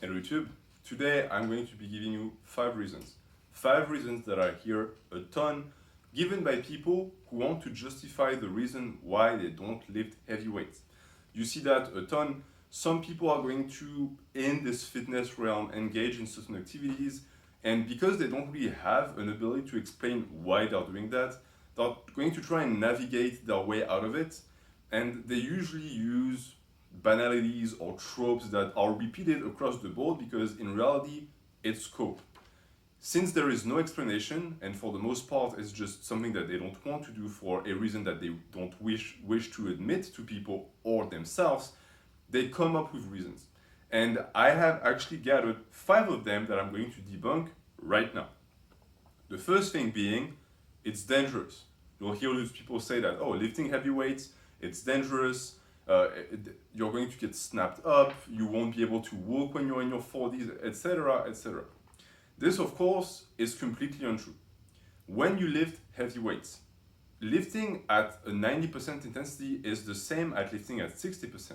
Hello YouTube. Today I'm going to be giving you 5 reasons. 5 reasons that I hear a ton given by people who want to justify the reason why they don't lift heavy weights. You see that a ton. Some people are going to, in this fitness realm, engage in certain activities, and because they don't really have an ability to explain why they're doing that, they're going to try and navigate their way out of it, and they usually use banalities or tropes that are repeated across the board because in reality it's scope. Since there is no explanation, and for the most part it's just something that they don't want to do for a reason that they don't wish to admit to people or themselves, they come up with reasons. And I have actually gathered 5 of them that I'm going to debunk right now. The first thing being, it's dangerous. You'll hear those people say that, oh, lifting heavy weights, it's dangerous, you're going to get snapped up, you won't be able to walk when you're in your 40s, etc., etc. This, of course, is completely untrue. When you lift heavy weights, lifting at a 90% intensity is the same as lifting at 60%.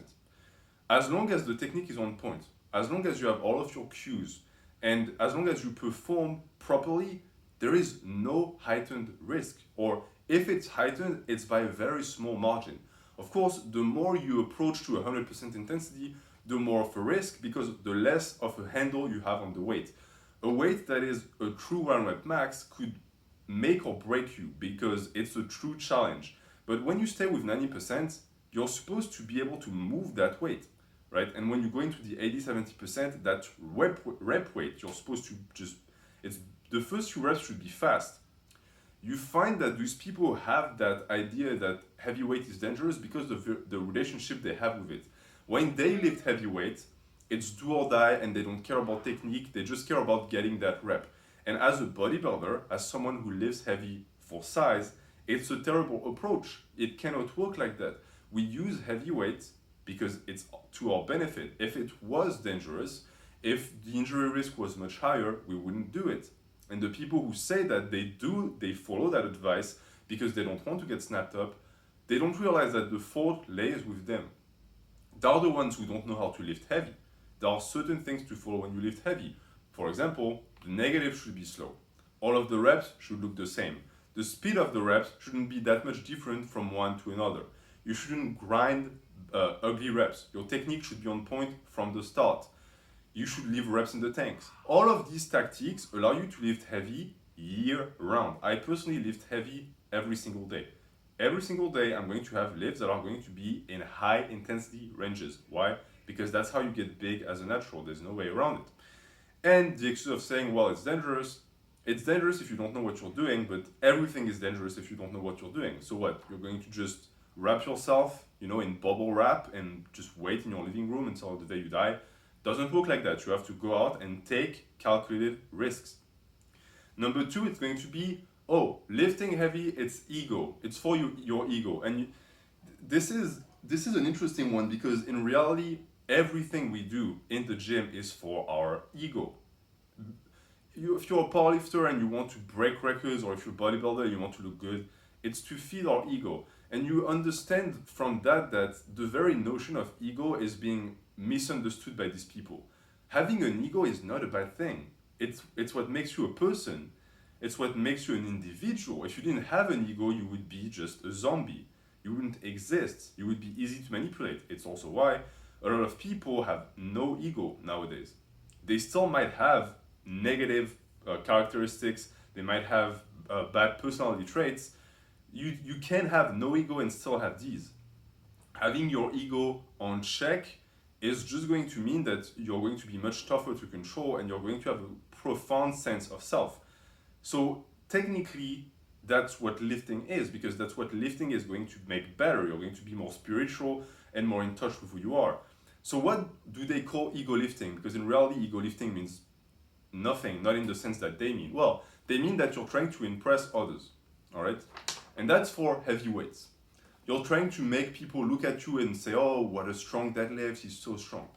As long as the technique is on point, as long as you have all of your cues, and as long as you perform properly, there is no heightened risk. Or if it's heightened, it's by a very small margin. Of course, the more you approach to 100% intensity, the more of a risk because the less of a handle you have on the weight. A weight that is a true 1 rep max could make or break you because it's a true challenge. But when you stay with 90%, you're supposed to be able to move that weight, right? And when you go into the 80-70%, that rep weight, you're supposed to the first few reps should be fast. You find that these people have that idea that heavyweight is dangerous because of the relationship they have with it. When they lift heavyweight, it's do or die and they don't care about technique, they just care about getting that rep. And as a bodybuilder, as someone who lifts heavy for size, it's a terrible approach. It cannot work like that. We use heavyweight because it's to our benefit. If it was dangerous, if the injury risk was much higher, we wouldn't do it. And the people who say that they follow that advice because they don't want to get snapped up, they don't realize that the fault lays with them. They're the ones who don't know how to lift heavy. There are certain things to follow when you lift heavy. For example, the negative should be slow. All of the reps should look the same. The speed of the reps shouldn't be that much different from one to another. You shouldn't grind ugly reps. Your technique should be on point from the start. You should leave reps in the tanks. All of these tactics allow you to lift heavy year round. I personally lift heavy every single day. Every single day I'm going to have lifts that are going to be in high intensity ranges. Why? Because that's how you get big as a natural. There's no way around it. And the excuse of saying, well, it's dangerous if you don't know what you're doing, but everything is dangerous if you don't know what you're doing. So what? You're going to just wrap yourself, in bubble wrap and just wait in your living room until the day you die? Doesn't work like that. You have to go out and take calculated risks. Number 2, it's going to be, lifting heavy, it's ego. It's for your ego. And this is an interesting one because in reality, everything we do in the gym is for our ego. If you're a powerlifter and you want to break records, or if you're a bodybuilder and you want to look good, it's to feed our ego. And you understand from that the very notion of ego is being misunderstood by these people. Having an ego is not a bad thing. It's what makes you a person. It's what makes you an individual. If you didn't have an ego, you would be just a zombie. You wouldn't exist. You would be easy to manipulate. It's also why a lot of people have no ego nowadays. They still might have negative characteristics. They might have bad personality traits. You can have no ego and still have these. Having your ego on check is just going to mean that you're going to be much tougher to control and you're going to have a profound sense of self. So technically, that's what lifting is, because that's what lifting is going to make better. You're going to be more spiritual and more in touch with who you are. So what do they call ego lifting? Because in reality, ego lifting means nothing, not in the sense that they mean. Well, they mean that you're trying to impress others, all right? And that's for heavy weights. You're trying to make people look at you and say, oh, what a strong deadlift, he's so strong.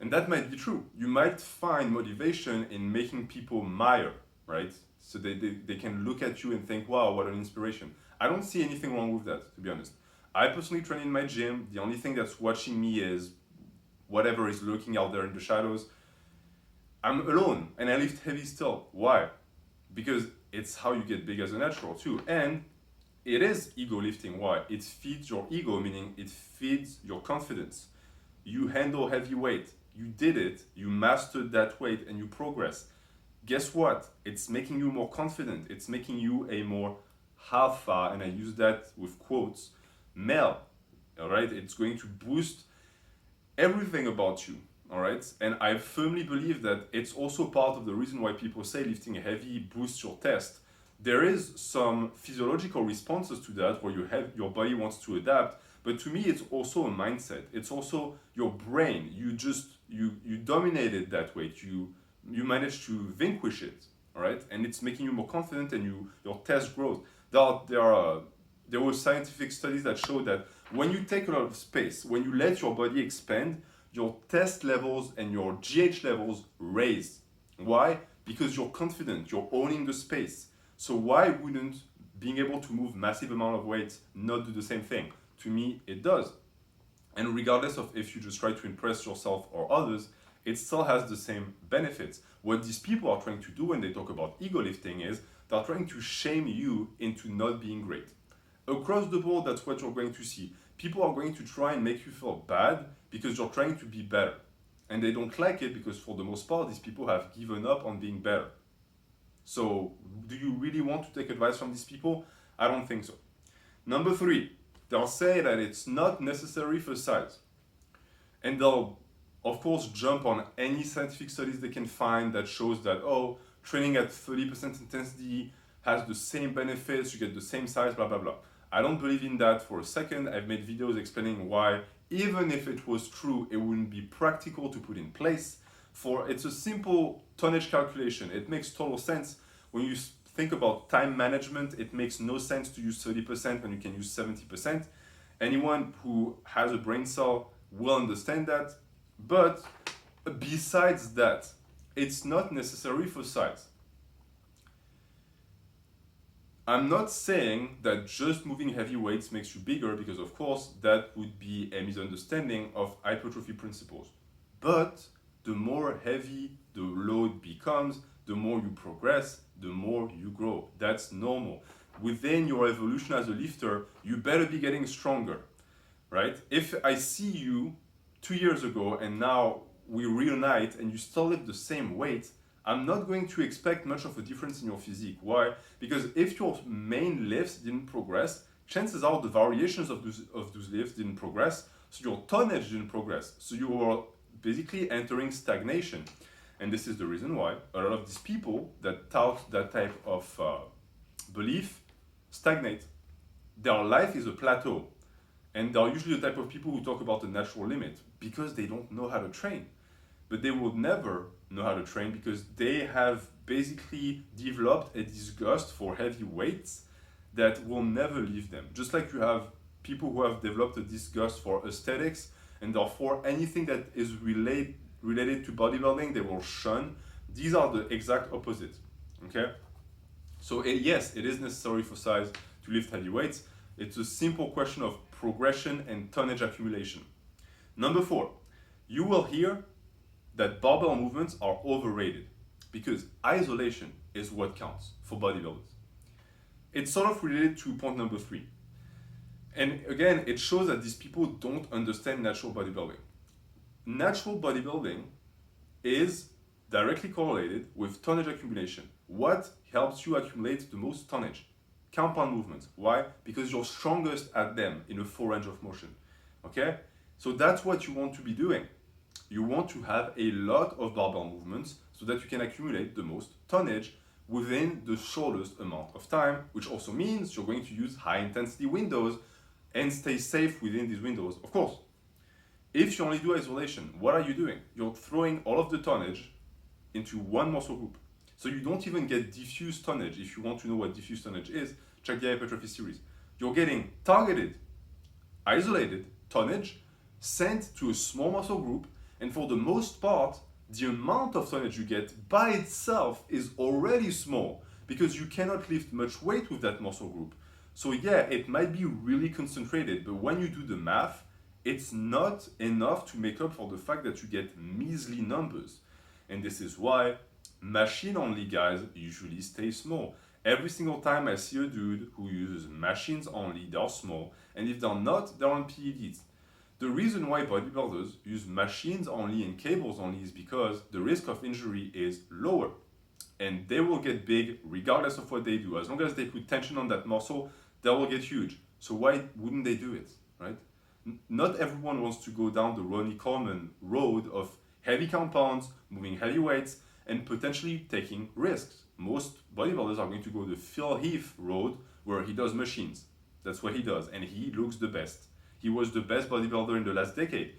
And that might be true. You might find motivation in making people admire, right? So they can look at you and think, wow, what an inspiration. I don't see anything wrong with that, to be honest. I personally train in my gym. The only thing that's watching me is whatever is lurking out there in the shadows. I'm alone and I lift heavy still. Why? Because it's how you get big as a natural too. And it is ego lifting. Why? It feeds your ego, meaning it feeds your confidence. You handle heavy weight. You did it. You mastered that weight and you progress. Guess what? It's making you more confident. It's making you a more alpha, and I use that with quotes, male. All right? It's going to boost everything about you. All right? And I firmly believe that it's also part of the reason why people say lifting heavy boosts your test. There is some physiological responses to that where your body wants to adapt, but to me it's also a mindset. It's also your brain. You dominated that weight. You managed to vanquish it, all right? And it's making you more confident and your test grows. There were scientific studies that show that when you take a lot of space, when you let your body expand, your test levels and your GH levels raise. Why? Because you're confident, you're owning the space. So why wouldn't being able to move massive amount of weight not do the same thing? To me, it does. And regardless of if you just try to impress yourself or others, it still has the same benefits. What these people are trying to do when they talk about ego lifting is they're trying to shame you into not being great. Across the board, that's what you're going to see. People are going to try and make you feel bad because you're trying to be better. And they don't like it because for the most part, these people have given up on being better. So do you really want to take advice from these people? I don't think so. Number 3, they'll say that it's not necessary for size. And they'll, of course, jump on any scientific studies they can find that shows that, oh, training at 30% intensity has the same benefits, you get the same size, blah, blah, blah. I don't believe in that for a second. I've made videos explaining why, even if it was true, it wouldn't be practical to put in place. It's a simple tonnage calculation. It makes total sense. When you think about time management, it makes no sense to use 30% when you can use 70%. Anyone who has a brain cell will understand that. But besides that, it's not necessary for size. I'm not saying that just moving heavy weights makes you bigger, because of course that would be a misunderstanding of hypertrophy principles. But the more heavy the load becomes, the more you progress, the more you grow. That's normal. Within your evolution as a lifter, you better be getting stronger, right? If I see you 2 years ago and now we reunite and you still lift the same weight, I'm not going to expect much of a difference in your physique. Why? Because if your main lifts didn't progress, chances are the variations of those lifts didn't progress, so your tonnage didn't progress. So you were basically entering stagnation. And this is the reason why a lot of these people that tout that type of belief stagnate. Their life is a plateau. And they're usually the type of people who talk about the natural limit because they don't know how to train. But they will never know how to train because they have basically developed a disgust for heavy weights that will never leave them. Just like you have people who have developed a disgust for aesthetics, and therefore anything that is related to bodybuilding, they will shun. These are the exact opposite, okay? So yes, it is necessary for size to lift heavy weights. It's a simple question of progression and tonnage accumulation. Number 4, you will hear that barbell movements are overrated because isolation is what counts for bodybuilders. It's sort of related to point number 3. And again, it shows that these people don't understand natural bodybuilding. Natural bodybuilding is directly correlated with tonnage accumulation. What helps you accumulate the most tonnage? Compound movements. Why? Because you're strongest at them in a full range of motion. Okay? So that's what you want to be doing. You want to have a lot of barbell movements so that you can accumulate the most tonnage within the shortest amount of time, which also means you're going to use high intensity windows and stay safe within these windows, of course. If you only do isolation, what are you doing? You're throwing all of the tonnage into one muscle group. So you don't even get diffuse tonnage. If you want to know what diffuse tonnage is, check the Hypertrophy series. You're getting targeted, isolated tonnage sent to a small muscle group, and for the most part, the amount of tonnage you get by itself is already small because you cannot lift much weight with that muscle group. So yeah, it might be really concentrated, but when you do the math, it's not enough to make up for the fact that you get measly numbers. And this is why machine-only guys usually stay small. Every single time I see a dude who uses machines only, they're small, and if they're not, they're on PEDs. The reason why bodybuilders use machines only and cables only is because the risk of injury is lower. And they will get big regardless of what they do. As long as they put tension on that muscle, they will get huge. So why wouldn't they do it, right? Not everyone wants to go down the Ronnie Coleman road of heavy compounds, moving heavy weights, and potentially taking risks. Most bodybuilders are going to go the Phil Heath road where he does machines. That's what he does, and he looks the best. He was the best bodybuilder in the last decade.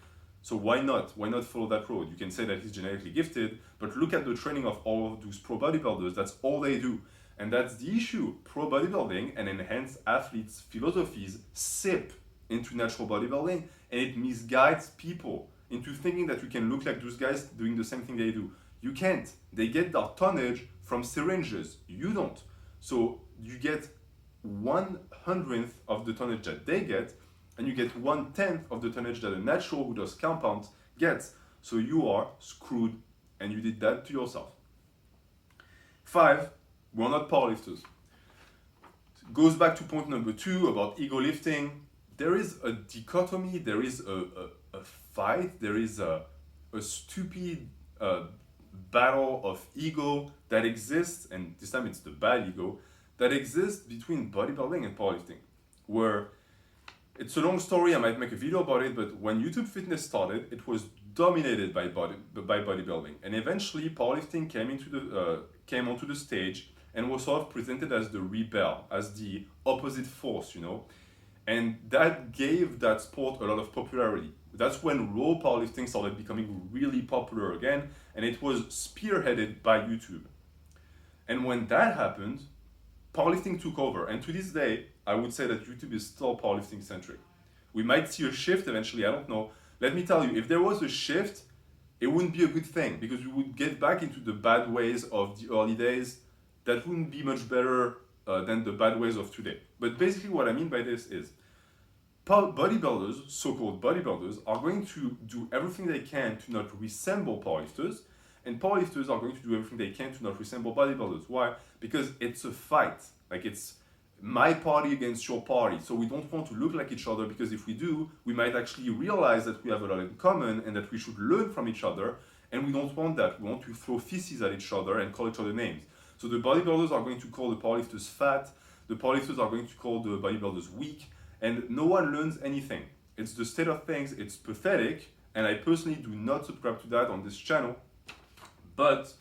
So why not? Why not follow that road? You can say that he's genetically gifted, but look at the training of all of those pro bodybuilders. That's all they do. And that's the issue. Pro bodybuilding and enhanced athletes' philosophies sip into natural bodybuilding, and it misguides people into thinking that you can look like those guys doing the same thing they do. You can't. They get their tonnage from syringes. You don't. So you get 1/100th of the tonnage that they get, and you get 1/10 of the tonnage that a natural who does compounds gets. So you are screwed, and you did that to yourself. 5, we're not powerlifters. Goes back to point number 2 about ego lifting. There is a dichotomy, there is a fight, there is a stupid battle of ego that exists, and this time it's the bad ego, that exists between bodybuilding and powerlifting, where it's a long story, I might make a video about it, but when YouTube Fitness started, it was dominated by bodybuilding, and eventually powerlifting came onto the stage and was sort of presented as the rebel, as the opposite force, you know, and that gave that sport a lot of popularity. That's when raw powerlifting started becoming really popular again, and it was spearheaded by YouTube. And when that happened, powerlifting took over, and to this day, I would say that YouTube is still powerlifting centric. We might see a shift eventually, I don't know. Let me tell you, if there was a shift, it wouldn't be a good thing, because we would get back into the bad ways of the early days. That wouldn't be much better than the bad ways of today. But basically what I mean by this is, bodybuilders, so-called bodybuilders, are going to do everything they can to not resemble powerlifters, and powerlifters are going to do everything they can to not resemble bodybuilders. Why? Because it's a fight. Like, it's my party against your party. So we don't want to look like each other, because if we do, we might actually realize that we have a lot in common and that we should learn from each other, and we don't want that. We want to throw feces at each other and call each other names. So the bodybuilders are going to call the powerlifters fat, the powerlifters are going to call the bodybuilders weak, and no one learns anything. It's the state of things, it's pathetic, and I personally do not subscribe to that on this channel. But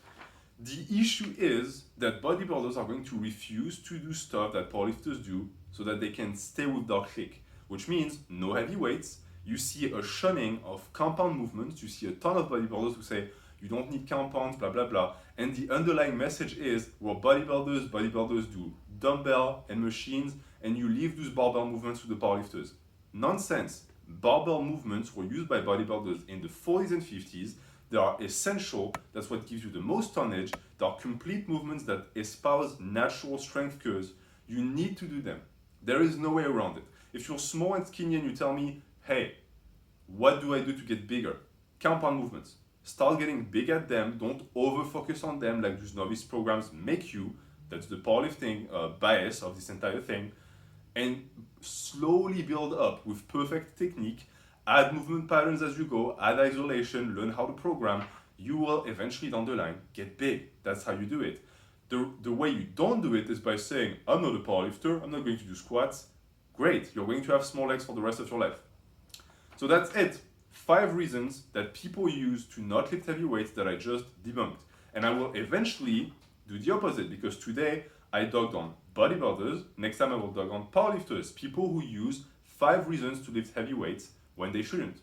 the issue is that bodybuilders are going to refuse to do stuff that powerlifters do so that they can stay with their clique, which means no heavy weights. You see a shunning of compound movements, you see a ton of bodybuilders who say, you don't need compounds, blah, blah, blah. And the underlying message is, well, bodybuilders do dumbbell and machines, and you leave those barbell movements to the powerlifters. Nonsense. Barbell movements were used by bodybuilders in the 40s and 50s. They are essential. That's what gives you the most tonnage. They are complete movements that espouse natural strength curves. You need to do them. There is no way around it. If you're small and skinny and you tell me, hey, what do I do to get bigger? Compound movements. Start getting big at them. Don't over-focus on them like those novice programs make you. That's the powerlifting bias of this entire thing. And slowly build up with perfect technique. Add movement patterns as you go. Add isolation. Learn how to program. You will eventually down the line get big. That's how you do it. The way you don't do it is by saying, I'm not a powerlifter. I'm not going to do squats. Great. You're going to have small legs for the rest of your life. So that's it. 5 reasons that people use to not lift heavy weights that I just debunked. And I will eventually do the opposite, because today I dogged on bodybuilders. Next time I will dog on powerlifters, people who use 5 reasons to lift heavy weights when they shouldn't.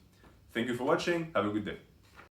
Thank you for watching. Have a good day.